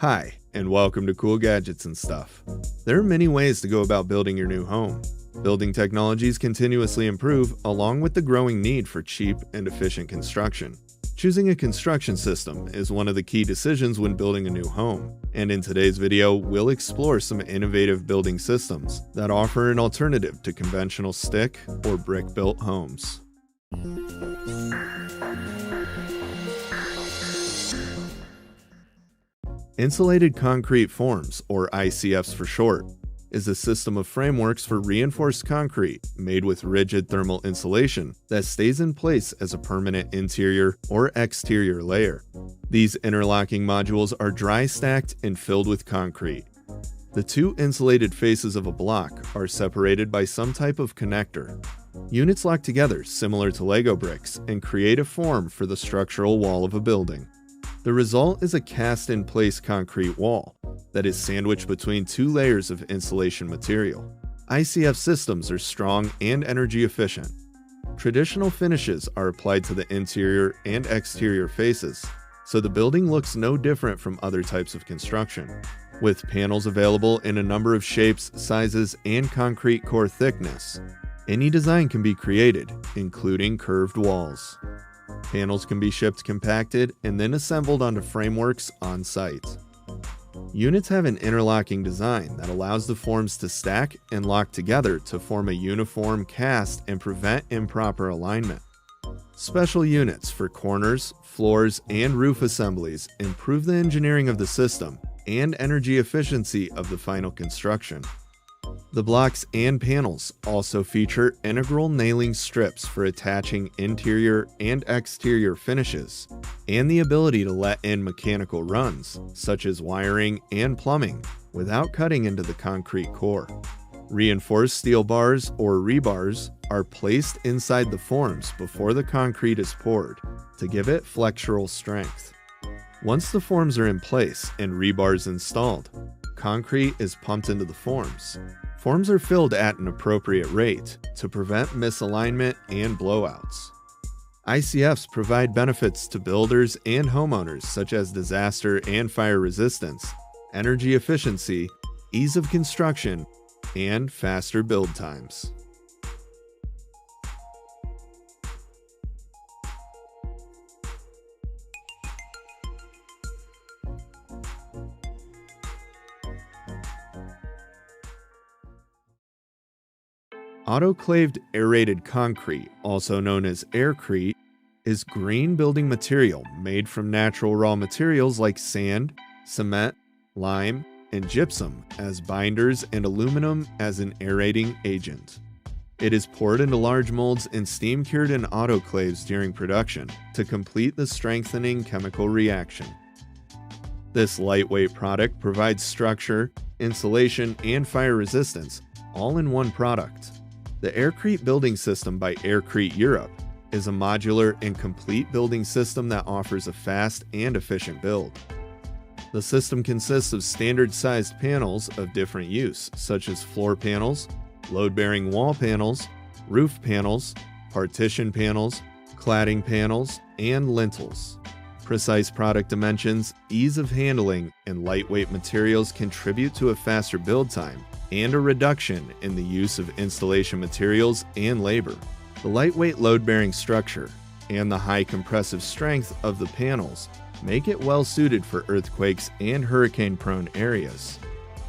Hi, and welcome to Cool Gadgets and Stuff. There are many ways to go about building your new home. Building technologies continuously improve, along with the growing need for cheap and efficient construction. Choosing a construction system is one of the key decisions when building a new home, and in today's video, we'll explore some innovative building systems that offer an alternative to conventional stick or brick-built homes. Insulated concrete forms, or ICFs for short, is a system of frameworks for reinforced concrete made with rigid thermal insulation that stays in place as a permanent interior or exterior layer. These interlocking modules are dry stacked and filled with concrete. The two insulated faces of a block are separated by some type of connector. Units lock together similar to Lego bricks and create a form for the structural wall of a building. The result is a cast-in-place concrete wall that is sandwiched between two layers of insulation material. ICF systems are strong and energy efficient. Traditional finishes are applied to the interior and exterior faces, so the building looks no different from other types of construction. With panels available in a number of shapes, sizes, and concrete core thickness, any design can be created, including curved walls. Panels can be shipped compacted and then assembled onto frameworks on site. Units have an interlocking design that allows the forms to stack and lock together to form a uniform cast and prevent improper alignment. Special units for corners, floors, and roof assemblies improve the engineering of the system and energy efficiency of the final construction. The blocks and panels also feature integral nailing strips for attaching interior and exterior finishes, and the ability to let in mechanical runs, such as wiring and plumbing, without cutting into the concrete core. Reinforced steel bars or rebars are placed inside the forms before the concrete is poured to give it flexural strength. Once the forms are in place and rebars installed, concrete is pumped into the forms. Forms are filled at an appropriate rate to prevent misalignment and blowouts. ICFs provide benefits to builders and homeowners such as disaster and fire resistance, energy efficiency, ease of construction, and faster build times. Autoclaved aerated concrete, also known as Aircrete, is green building material made from natural raw materials like sand, cement, lime, and gypsum as binders and aluminum as an aerating agent. It is poured into large molds and steam cured in autoclaves during production to complete the strengthening chemical reaction. This lightweight product provides structure, insulation, and fire resistance all in one product. The Aircrete building system by Aircrete Europe is a modular and complete building system that offers a fast and efficient build. The system consists of standard-sized panels of different use, such as floor panels, load-bearing wall panels, roof panels, partition panels, cladding panels, and lintels. Precise product dimensions, ease of handling, and lightweight materials contribute to a faster build time and a reduction in the use of installation materials and labor. The lightweight load-bearing structure and the high compressive strength of the panels make it well suited for earthquakes and hurricane-prone areas.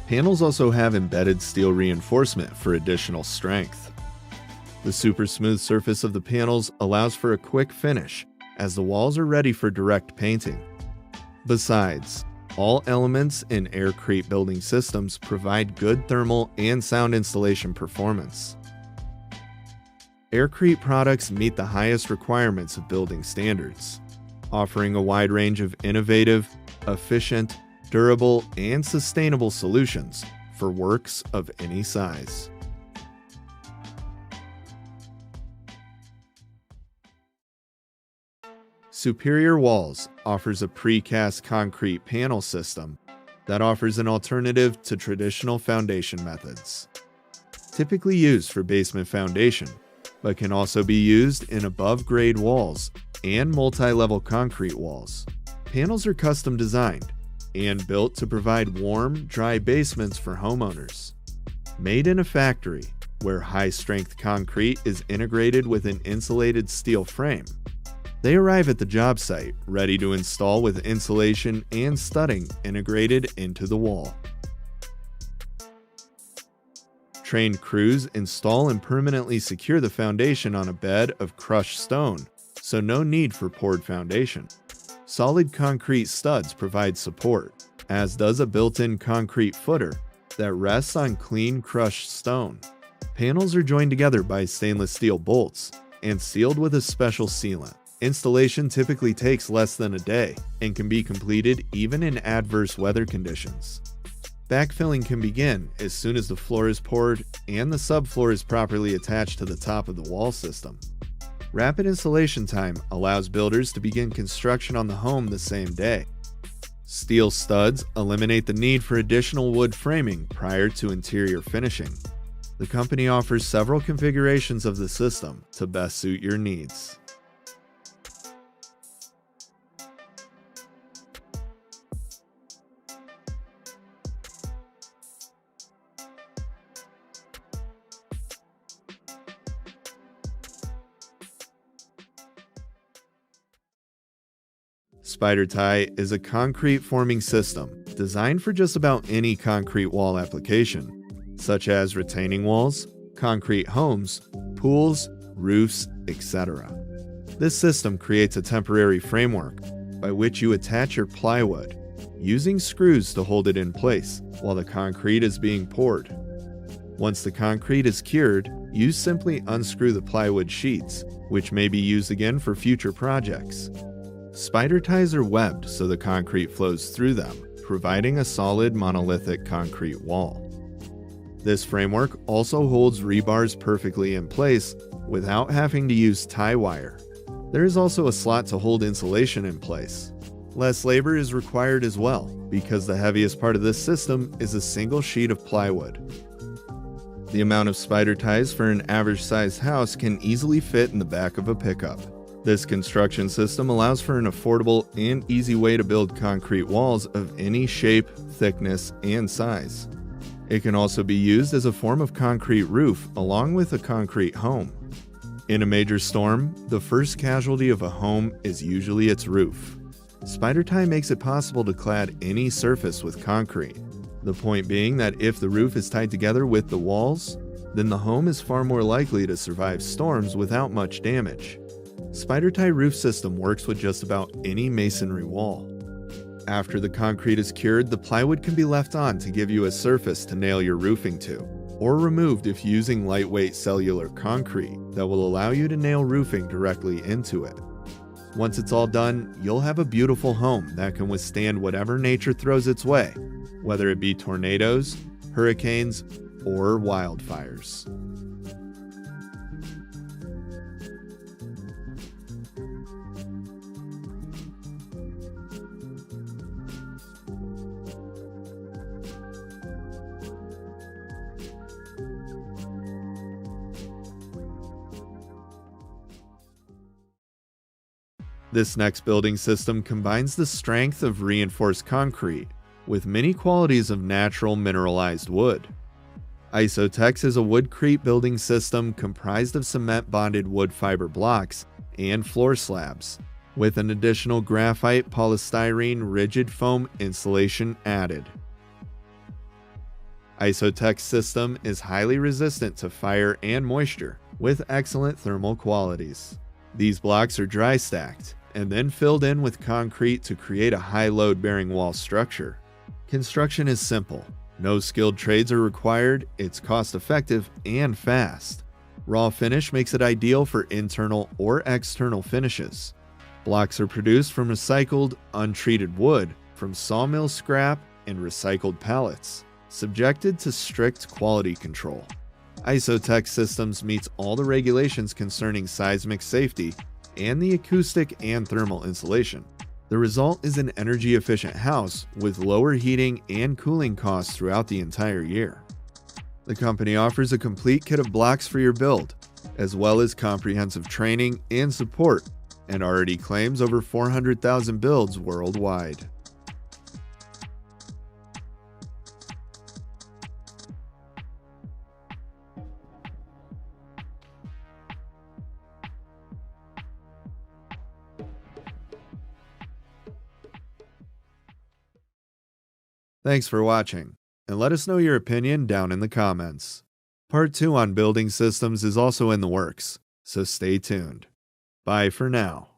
Panels also have embedded steel reinforcement for additional strength. The super smooth surface of the panels allows for a quick finish, as the walls are ready for direct painting. Besides, all elements in Aircrete building systems provide good thermal and sound installation performance. Aircrete products meet the highest requirements of building standards, offering a wide range of innovative, efficient, durable, and sustainable solutions for works of any size. Superior Walls offers a precast concrete panel system that offers an alternative to traditional foundation methods. Typically used for basement foundation, but can also be used in above-grade walls and multi-level concrete walls. Panels are custom designed and built to provide warm, dry basements for homeowners. Made in a factory, where high-strength concrete is integrated with an insulated steel frame, they arrive at the job site, ready to install with insulation and studding integrated into the wall. Trained crews install and permanently secure the foundation on a bed of crushed stone, so no need for poured foundation. Solid concrete studs provide support, as does a built-in concrete footer that rests on clean crushed stone. Panels are joined together by stainless steel bolts and sealed with a special sealant. Installation typically takes less than a day and can be completed even in adverse weather conditions. Backfilling can begin as soon as the floor is poured and the subfloor is properly attached to the top of the wall system. Rapid installation time allows builders to begin construction on the home the same day. Steel studs eliminate the need for additional wood framing prior to interior finishing. The company offers several configurations of the system to best suit your needs. Spider tie is a concrete forming system designed for just about any concrete wall application, such as retaining walls, concrete homes, pools, roofs, etc. This system creates a temporary framework by which you attach your plywood, using screws to hold it in place while the concrete is being poured. Once the concrete is cured, you simply unscrew the plywood sheets, which may be used again for future projects. Spider ties are webbed so the concrete flows through them, providing a solid monolithic concrete wall. This framework also holds rebars perfectly in place without having to use tie wire. There is also a slot to hold insulation in place. Less labor is required as well, because the heaviest part of this system is a single sheet of plywood. The amount of spider ties for an average-sized house can easily fit in the back of a pickup. This construction system allows for an affordable and easy way to build concrete walls of any shape, thickness, and size. It can also be used as a form of concrete roof along with a concrete home. In a major storm, the first casualty of a home is usually its roof. Spider tie makes it possible to clad any surface with concrete. The point being that if the roof is tied together with the walls, then the home is far more likely to survive storms without much damage. Spider tie roof system works with just about any masonry wall. After the concrete is cured, the plywood can be left on to give you a surface to nail your roofing to, or removed if using lightweight cellular concrete that will allow you to nail roofing directly into it. Once it's all done, you'll have a beautiful home that can withstand whatever nature throws its way, whether it be tornadoes, hurricanes, or wildfires. This next building system combines the strength of reinforced concrete with many qualities of natural mineralized wood. Isotex is a woodcrete building system comprised of cement-bonded wood fiber blocks and floor slabs, with an additional graphite polystyrene rigid foam insulation added. Isotex system is highly resistant to fire and moisture, with excellent thermal qualities. These blocks are dry stacked and then filled in with concrete to create a high load bearing wall structure. Construction is simple. No skilled trades are required, it's cost effective and fast. Raw finish makes it ideal for internal or external finishes. Blocks are produced from recycled, untreated wood from sawmill scrap and recycled pallets, subjected to strict quality control. Isotex Systems meets all the regulations concerning seismic safety and the acoustic and thermal insulation. The result is an energy-efficient house with lower heating and cooling costs throughout the entire year. The company offers a complete kit of blocks for your build, as well as comprehensive training and support, and already claims over 400,000 builds worldwide. Thanks for watching, and let us know your opinion down in the comments. Part 2 on building systems is also in the works, so stay tuned. Bye for now.